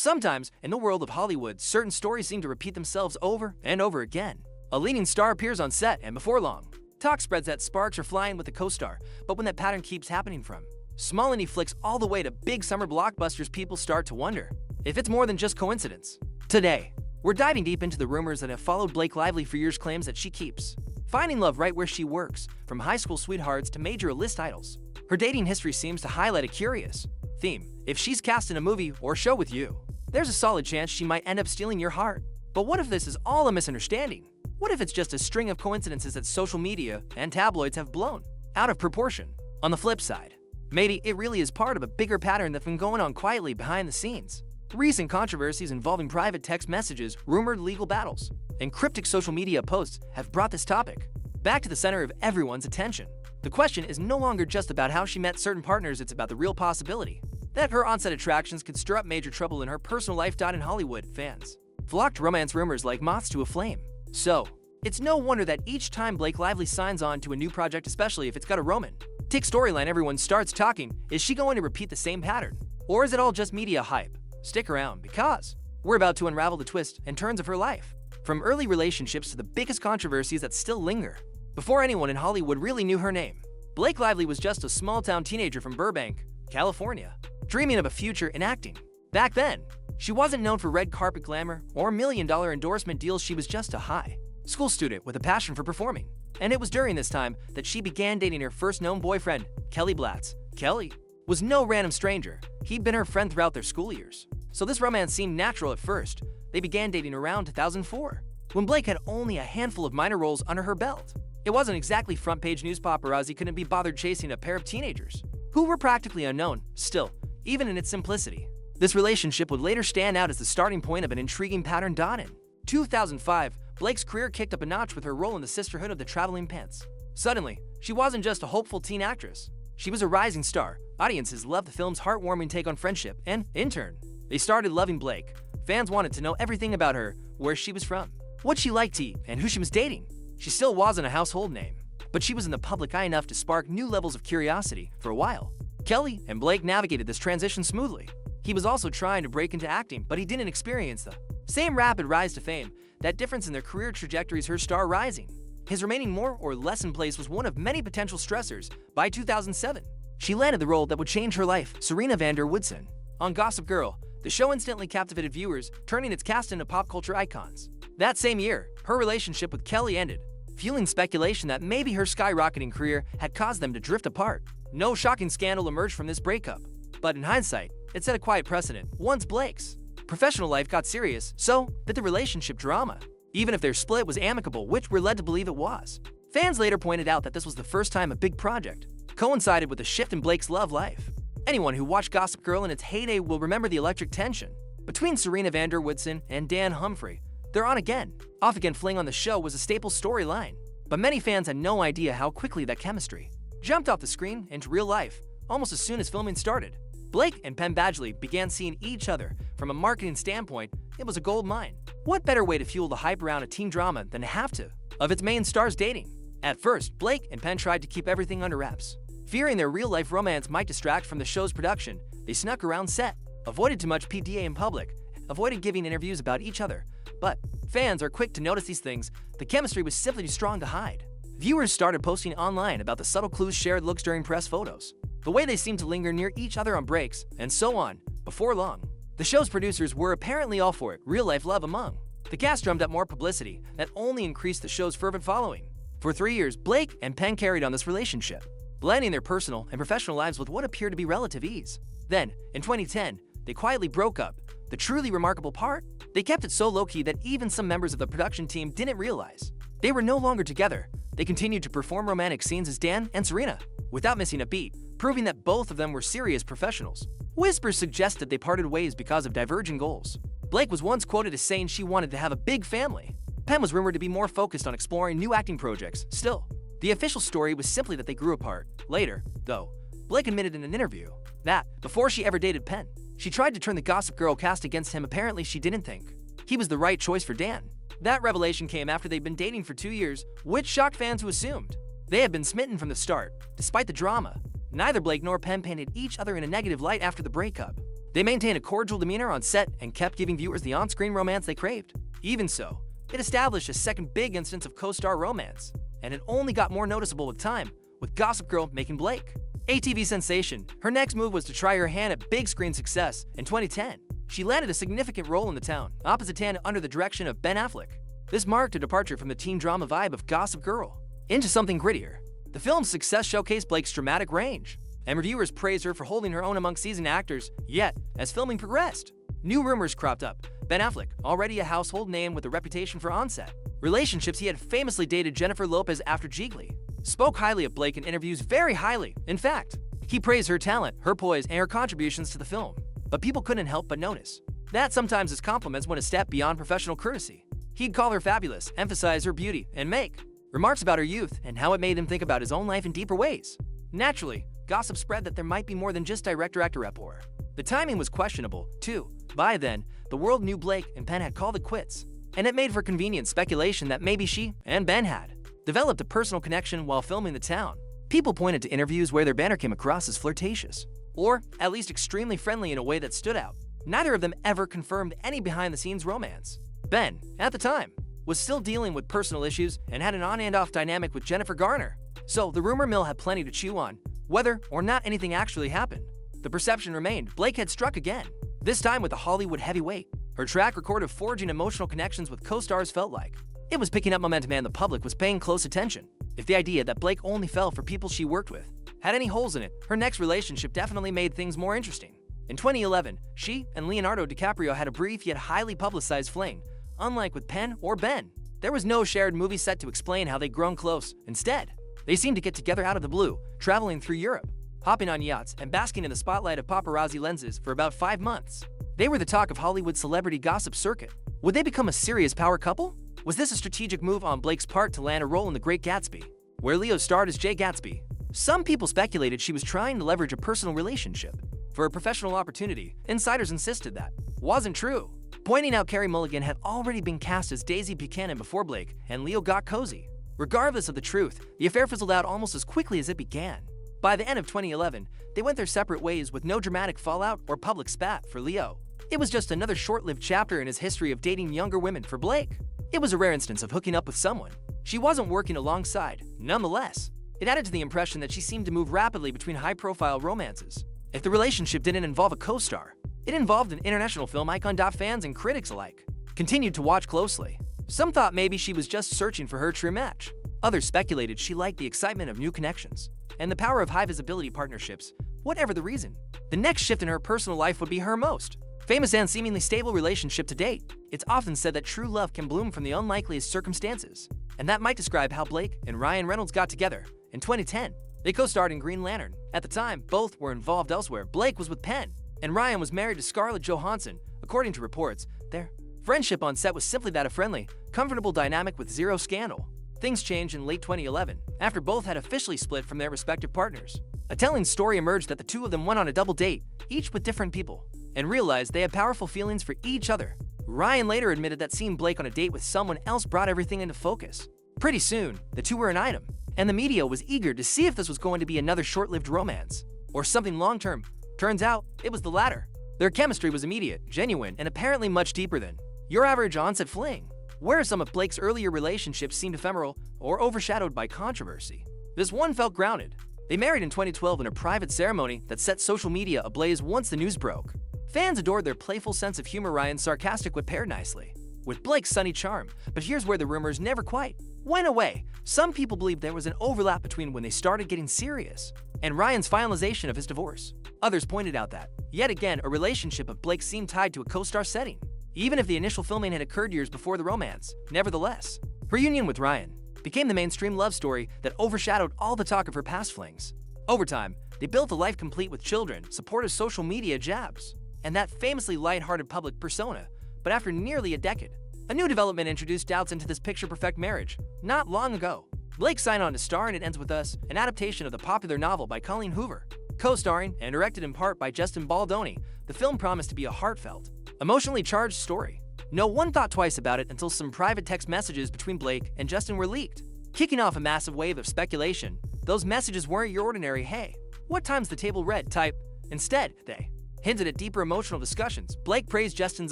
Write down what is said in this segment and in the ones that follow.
Sometimes, in the world of Hollywood, certain stories seem to repeat themselves over and over again. A leading star appears on set, and before long, talk spreads that sparks are flying with the co-star, but when that pattern keeps happening from small indie flicks all the way to big summer blockbusters, people start to wonder if it's more than just coincidence. Today, we're diving deep into the rumors that have followed Blake Lively for years. Claims that she keeps finding love right where she works, from high school sweethearts to major A-list idols. Her dating history seems to highlight a curious theme. If she's cast in a movie or show with you, there's a solid chance she might end up stealing your heart. But what if this is all a misunderstanding? What if it's just a string of coincidences that social media and tabloids have blown out of proportion? On the flip side, maybe it really is part of a bigger pattern that's been going on quietly behind the scenes. Recent controversies involving private text messages, rumored legal battles, and cryptic social media posts have brought this topic back to the center of everyone's attention. The question is no longer just about how she met certain partners, it's about the real possibility that her on-set attractions could stir up major trouble in her personal life. In Hollywood, fans flocked to romance rumors like moths to a flame. So, it's no wonder that each time Blake Lively signs on to a new project, especially if it's got a romantic storyline, everyone starts talking. Is she going to repeat the same pattern? Or is it all just media hype? Stick around, because we're about to unravel the twists and turns of her life, from early relationships to the biggest controversies that still linger. Before anyone in Hollywood really knew her name, Blake Lively was just a small-town teenager from Burbank, California, dreaming of a future in acting. Back then, she wasn't known for red carpet glamour or million-dollar endorsement deals. She was just a high school student with a passion for performing. And it was during this time that she began dating her first known boyfriend, Kelly Blatz. Kelly was no random stranger. He'd been her friend throughout their school years, so this romance seemed natural at first. They began dating around 2004, when Blake had only a handful of minor roles under her belt. It wasn't exactly front-page news. Paparazzi couldn't be bothered chasing a pair of teenagers who were practically unknown. Still, even in its simplicity, this relationship would later stand out as the starting point of an intriguing pattern. In 2005, Blake's career kicked up a notch with her role in the Sisterhood of the Traveling Pants. Suddenly, she wasn't just a hopeful teen actress. She was a rising star. Audiences loved the film's heartwarming take on friendship, and, in turn, they started loving Blake. Fans wanted to know everything about her, where she was from, what she liked to eat, and who she was dating. She still wasn't a household name, but she was in the public eye enough to spark new levels of curiosity. For a while, Kelly and Blake navigated this transition smoothly. He was also trying to break into acting, but he didn't experience the same rapid rise to fame. That difference in their career trajectories, her star rising, his remaining more or less in place, was one of many potential stressors. By 2007, she landed the role that would change her life, Serena van der Woodsen. On Gossip Girl, the show instantly captivated viewers, turning its cast into pop culture icons. That same year, her relationship with Kelly ended, fueling speculation that maybe her skyrocketing career had caused them to drift apart. No shocking scandal emerged from this breakup, but in hindsight, it set a quiet precedent. Once Blake's professional life got serious, so did the relationship drama. Even if their split was amicable, which we're led to believe it was, fans later pointed out that this was the first time a big project coincided with a shift in Blake's love life. Anyone who watched Gossip Girl in its heyday will remember the electric tension between Serena van der Woodsen and Dan Humphrey. Their on-again, off-again fling on the show was a staple storyline, but many fans had no idea how quickly that chemistry jumped off the screen into real life almost as soon as filming started. Blake and Penn Badgley began seeing each other. From a marketing standpoint, it was a gold mine. What better way to fuel the hype around a teen drama than to have two of its main stars dating? At first, Blake and Penn tried to keep everything under wraps. Fearing their real-life romance might distract from the show's production, they snuck around set, avoided too much PDA in public, avoided giving interviews about each other. But fans are quick to notice these things. The chemistry was simply too strong to hide. Viewers started posting online about the subtle clues, shared looks during press photos, the way they seemed to linger near each other on breaks, and so on. Before long, the show's producers were apparently all for it. Real-life love among the cast drummed up more publicity that only increased the show's fervent following. For 3 years, Blake and Penn carried on this relationship, blending their personal and professional lives with what appeared to be relative ease. Then, in 2010, they quietly broke up. The truly remarkable part? They kept it so low-key that even some members of the production team didn't realize they were no longer together. They continued to perform romantic scenes as Dan and Serena, without missing a beat, proving that both of them were serious professionals. Whispers suggested they parted ways because of diverging goals. Blake was once quoted as saying she wanted to have a big family. Penn was rumored to be more focused on exploring new acting projects. Still, the official story was simply that they grew apart. Later, though, Blake admitted in an interview that, before she ever dated Penn, she tried to turn the Gossip Girl cast against him. Apparently, she didn't think he was the right choice for Dan. That revelation came after they'd been dating for 2 years, which shocked fans who assumed they had been smitten from the start. Despite the drama, neither Blake nor Penn painted each other in a negative light after the breakup. They maintained a cordial demeanor on set and kept giving viewers the on-screen romance they craved. Even so, it established a second big instance of co-star romance, and it only got more noticeable with time, with Gossip Girl making Blake a TV sensation. Her next move was to try her hand at big screen success. In 2010, she landed a significant role in The Town, opposite Tan under the direction of Ben Affleck. This marked a departure from the teen drama vibe of Gossip Girl into something grittier. The film's success showcased Blake's dramatic range, and reviewers praised her for holding her own among seasoned actors. Yet, as filming progressed, new rumors cropped up. Ben Affleck, already a household name with a reputation for on-set relationships, he had famously dated Jennifer Lopez after Jiggly, spoke highly of Blake in interviews, very highly. In fact, he praised her talent, her poise, and her contributions to the film. But people couldn't help but notice that sometimes his compliments went a step beyond professional courtesy. He'd call her fabulous, emphasize her beauty, and make remarks about her youth and how it made him think about his own life in deeper ways. Naturally, gossip spread that there might be more than just director-actor rapport. The timing was questionable, too. By then, the world knew Blake and Ben had called it quits, and it made for convenient speculation that maybe she and Ben had developed a personal connection while filming The Town. People pointed to interviews where their banter came across as flirtatious, or at least extremely friendly in a way that stood out. Neither of them ever confirmed any behind-the-scenes romance. Ben, at the time, was still dealing with personal issues and had an on and off dynamic with Jennifer Garner. So the rumor mill had plenty to chew on, whether or not anything actually happened. The perception remained Blake had struck again, this time with a Hollywood heavyweight. Her track record of forging emotional connections with co-stars felt like it was picking up momentum, and the public was paying close attention. If the idea that Blake only fell for people she worked with had any holes in it, her next relationship definitely made things more interesting. In 2011, she and Leonardo DiCaprio had a brief yet highly publicized fling. Unlike with Penn or Ben, there was no shared movie set to explain how they'd grown close. Instead, they seemed to get together out of the blue, traveling through Europe, hopping on yachts, and basking in the spotlight of paparazzi lenses for about 5 months. They were the talk of Hollywood celebrity gossip circuit. Would they become a serious power couple? Was this a strategic move on Blake's part to land a role in The Great Gatsby, where Leo starred as Jay Gatsby? Some people speculated she was trying to leverage a personal relationship for a professional opportunity. Insiders insisted that wasn't true, pointing out Carey Mulligan had already been cast as Daisy Buchanan before Blake and Leo got cozy. Regardless of the truth, the affair fizzled out almost as quickly as it began. By the end of 2011, they went their separate ways with no dramatic fallout or public spat for Leo. It was just another short-lived chapter in his history of dating younger women for Blake. It was a rare instance of hooking up with someone she wasn't working alongside. Nonetheless, it added to the impression that she seemed to move rapidly between high-profile romances. If the relationship didn't involve a co-star, it involved an international film icon. Fans and critics alike continued to watch closely. Some thought maybe she was just searching for her true match. Others speculated she liked the excitement of new connections and the power of high-visibility partnerships. Whatever the reason, the next shift in her personal life would be her most famous and seemingly stable relationship to date. It's often said that true love can bloom from the unlikeliest circumstances, and that might describe how Blake and Ryan Reynolds got together. In 2010, they co-starred in Green Lantern. At the time, both were involved elsewhere. Blake was with Penn, and Ryan was married to Scarlett Johansson. According to reports, their friendship on set was simply that, a friendly, comfortable dynamic with zero scandal. Things changed in late 2011, after both had officially split from their respective partners. A telling story emerged that the two of them went on a double date, each with different people, and realized they had powerful feelings for each other. Ryan later admitted that seeing Blake on a date with someone else brought everything into focus. Pretty soon, the two were an item, and the media was eager to see if this was going to be another short-lived romance or something long-term. Turns out, it was the latter. Their chemistry was immediate, genuine, and apparently much deeper than your average on-set fling. Where some of Blake's earlier relationships seemed ephemeral or overshadowed by controversy, this one felt grounded. They married in 2012 in a private ceremony that set social media ablaze once the news broke. Fans adored their playful sense of humor. Ryan's sarcastic wit paired nicely with Blake's sunny charm. But here's where the rumors never quite went away. Some people believed there was an overlap between when they started getting serious and Ryan's finalization of his divorce. Others pointed out that, yet again, a relationship of Blake seemed tied to a co-star setting, even if the initial filming had occurred years before the romance. Nevertheless, her union with Ryan became the mainstream love story that overshadowed all the talk of her past flings. Over time, they built a life complete with children, supportive social media jabs, and that famously light-hearted public persona. But after nearly a decade, a new development introduced doubts into this picture-perfect marriage. Not long ago, Blake signed on to star in It Ends With Us, an adaptation of the popular novel by Colleen Hoover. Co-starring and directed in part by Justin Baldoni, the film promised to be a heartfelt, emotionally charged story. No one thought twice about it until some private text messages between Blake and Justin were leaked, kicking off a massive wave of speculation. Those messages weren't your ordinary "Hey, what time's the table" read type. Instead, they hinted at deeper emotional discussions. Blake praised Justin's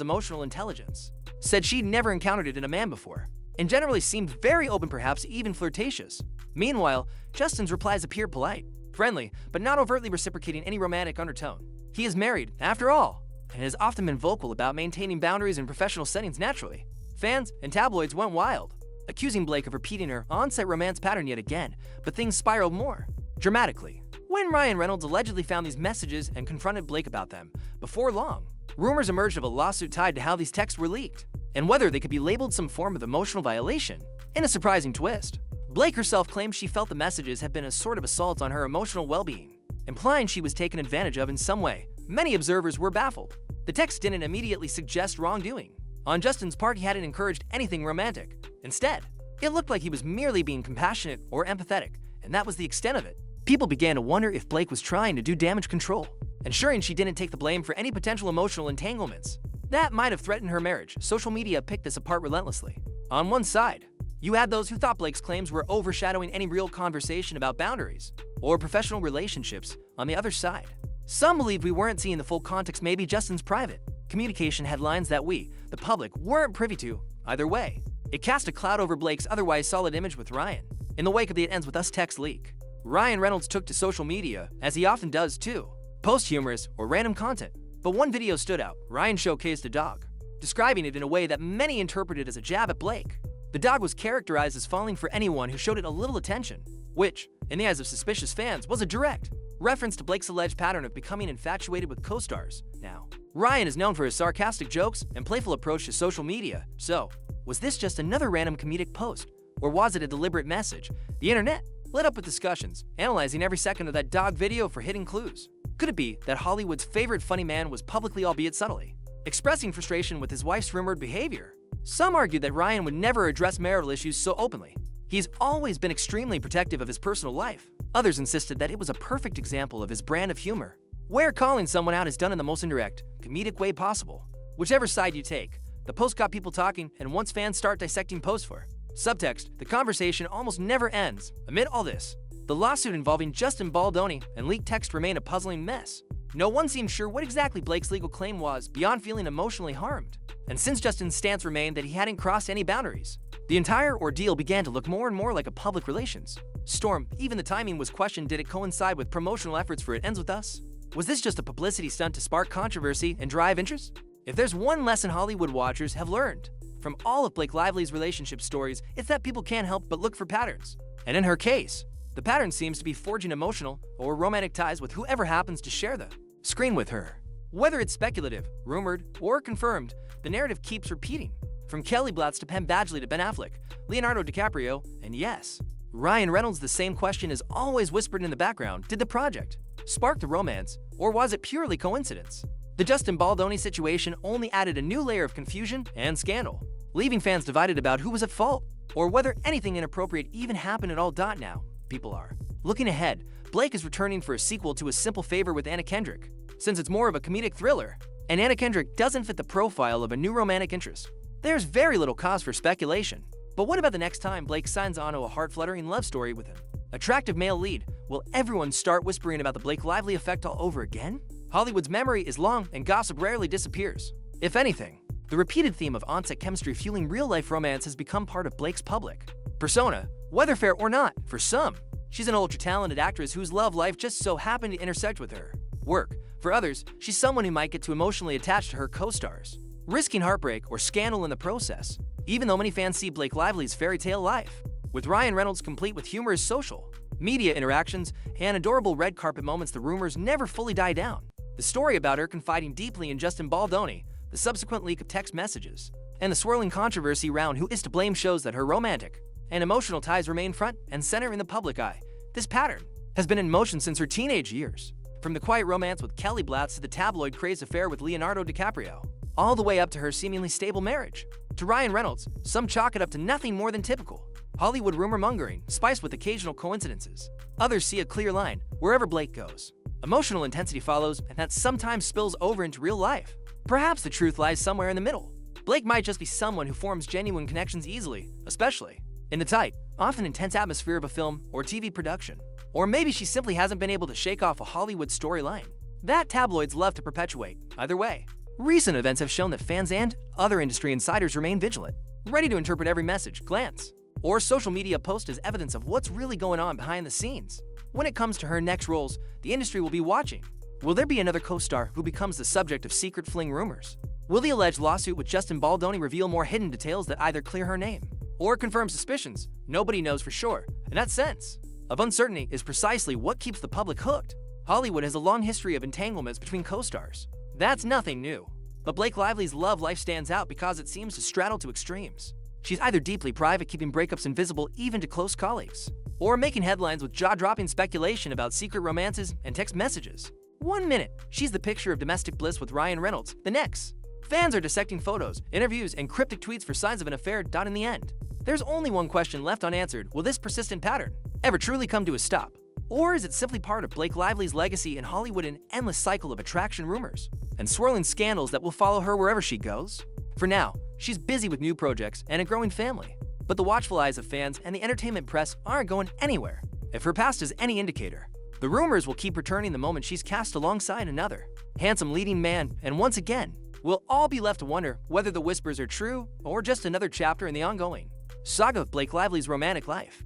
emotional intelligence, said she'd never encountered it in a man before, and generally seemed very open, perhaps even flirtatious. Meanwhile, Justin's replies appeared polite, friendly, but not overtly reciprocating any romantic undertone. He is married, after all, and has often been vocal about maintaining boundaries in professional settings naturally. Fans and tabloids went wild, accusing Blake of repeating her on-set romance pattern yet again, but things spiraled more dramatically when Ryan Reynolds allegedly found these messages and confronted Blake about them. Before long, rumors emerged of a lawsuit tied to how these texts were leaked, and whether they could be labeled some form of emotional violation. In a surprising twist, Blake herself claimed she felt the messages had been a sort of assault on her emotional well-being, implying she was taken advantage of in some way. Many observers were baffled. The text didn't immediately suggest wrongdoing on Justin's part. He hadn't encouraged anything romantic. Instead, it looked like he was merely being compassionate or empathetic, and that was the extent of it. People began to wonder if Blake was trying to do damage control, ensuring she didn't take the blame for any potential emotional entanglements that might have threatened her marriage. Social media picked this apart relentlessly. On one side, you had those who thought Blake's claims were overshadowing any real conversation about boundaries or professional relationships. On the other side, some believed we weren't seeing the full context. Maybe Justin's private communication had lines that we, the public, weren't privy to. Either way, it cast a cloud over Blake's otherwise solid image with Ryan. In the wake of the "It Ends With Us" text leak, Ryan Reynolds took to social media, as he often does too, post humorous or random content. But one video stood out. Ryan showcased a dog, describing it in a way that many interpreted as a jab at Blake. The dog was characterized as falling for anyone who showed it a little attention, which, in the eyes of suspicious fans, was a direct reference to Blake's alleged pattern of becoming infatuated with co-stars. Now, Ryan is known for his sarcastic jokes and playful approach to social media, so was this just another random comedic post, or was it a deliberate message? The internet lit up with discussions, analyzing every second of that dog video for hidden clues. Could it be that Hollywood's favorite funny man was publicly, albeit subtly, expressing frustration with his wife's rumored behavior? Some argued that Ryan would never address marital issues so openly. He's always been extremely protective of his personal life. Others insisted that it was a perfect example of his brand of humor, where calling someone out is done in the most indirect, comedic way possible. Whichever side you take, the post got people talking, and once fans start dissecting posts for subtext, the conversation almost never ends. Amid all this, the lawsuit involving Justin Baldoni and leaked text remained a puzzling mess. No one seemed sure what exactly Blake's legal claim was beyond feeling emotionally harmed. And since Justin's stance remained that he hadn't crossed any boundaries, the entire ordeal began to look more and more like a public relations storm. Even the timing was questioned. Did it coincide with promotional efforts for It Ends With Us? Was this just a publicity stunt to spark controversy and drive interest? If there's one lesson Hollywood watchers have learned from all of Blake Lively's relationship stories, it's that people can't help but look for patterns. And in her case, the pattern seems to be forging emotional or romantic ties with whoever happens to share the screen with her. Whether it's speculative, rumored, or confirmed, the narrative keeps repeating. From Kelly Blatz to Penn Badgley to Ben Affleck, Leonardo DiCaprio, and yes, Ryan Reynolds, the same question is always whispered in the background. Did the project spark the romance, or was it purely coincidence? The Justin Baldoni situation only added a new layer of confusion and scandal, leaving fans divided about who was at fault, or whether anything inappropriate even happened at all. Now, people are looking ahead. Blake is returning for a sequel to A Simple Favor with Anna Kendrick, since it's more of a comedic thriller, and Anna Kendrick doesn't fit the profile of a new romantic interest. There's very little cause for speculation. But what about the next time Blake signs on to a heart-fluttering love story with an attractive male lead? Will everyone start whispering about the Blake Lively effect all over again? Hollywood's memory is long, and gossip rarely disappears. If anything, the repeated theme of on-set chemistry fueling real-life romance has become part of Blake's public persona, whether fair or not. For some, she's an ultra-talented actress whose love life just so happened to intersect with her work. For others, she's someone who might get too emotionally attached to her co-stars, risking heartbreak or scandal in the process. Even though many fans see Blake Lively's fairy tale life, with Ryan Reynolds complete with humorous social media interactions and adorable red carpet moments, the rumors never fully die down. The story about her confiding deeply in Justin Baldoni, the subsequent leak of text messages, and the swirling controversy around who is to blame shows that her romantic and emotional ties remain front and center in the public eye. This pattern has been in motion since her teenage years, from the quiet romance with Kelly Blatz to the tabloid-crazed affair with Leonardo DiCaprio, all the way up to her seemingly stable marriage. To Ryan Reynolds, some chalk it up to nothing more than typical Hollywood rumor-mongering, spiced with occasional coincidences. Others see a clear line. Wherever Blake goes, emotional intensity follows, and that sometimes spills over into real life. Perhaps the truth lies somewhere in the middle. Blake might just be someone who forms genuine connections easily, especially in the tight, often intense atmosphere of a film or TV production. Or maybe she simply hasn't been able to shake off a Hollywood storyline that tabloids love to perpetuate. Either way, recent events have shown that fans and other industry insiders remain vigilant, ready to interpret every message, glance, or social media post as evidence of what's really going on behind the scenes. When it comes to her next roles, the industry will be watching. Will there be another co-star who becomes the subject of secret fling rumors? Will the alleged lawsuit with Justin Baldoni reveal more hidden details that either clear her name or confirm suspicions? Nobody knows for sure, and that sense of uncertainty is precisely what keeps the public hooked. Hollywood has a long history of entanglements between co-stars. That's nothing new. But Blake Lively's love life stands out because it seems to straddle to extremes. She's either deeply private, keeping breakups invisible even to close colleagues, or making headlines with jaw-dropping speculation about secret romances and text messages. One minute, she's the picture of domestic bliss with Ryan Reynolds. The next, fans are dissecting photos, interviews, and cryptic tweets for signs of an affair. In the end, there's only one question left unanswered. Will this persistent pattern ever truly come to a stop? Or is it simply part of Blake Lively's legacy in Hollywood, an endless cycle of attraction rumors and swirling scandals that will follow her wherever she goes? For now, she's busy with new projects and a growing family. But the watchful eyes of fans and the entertainment press aren't going anywhere. If her past is any indicator, the rumors will keep returning the moment she's cast alongside another handsome leading man, and once again, we'll all be left to wonder whether the whispers are true or just another chapter in the ongoing saga of Blake Lively's romantic life.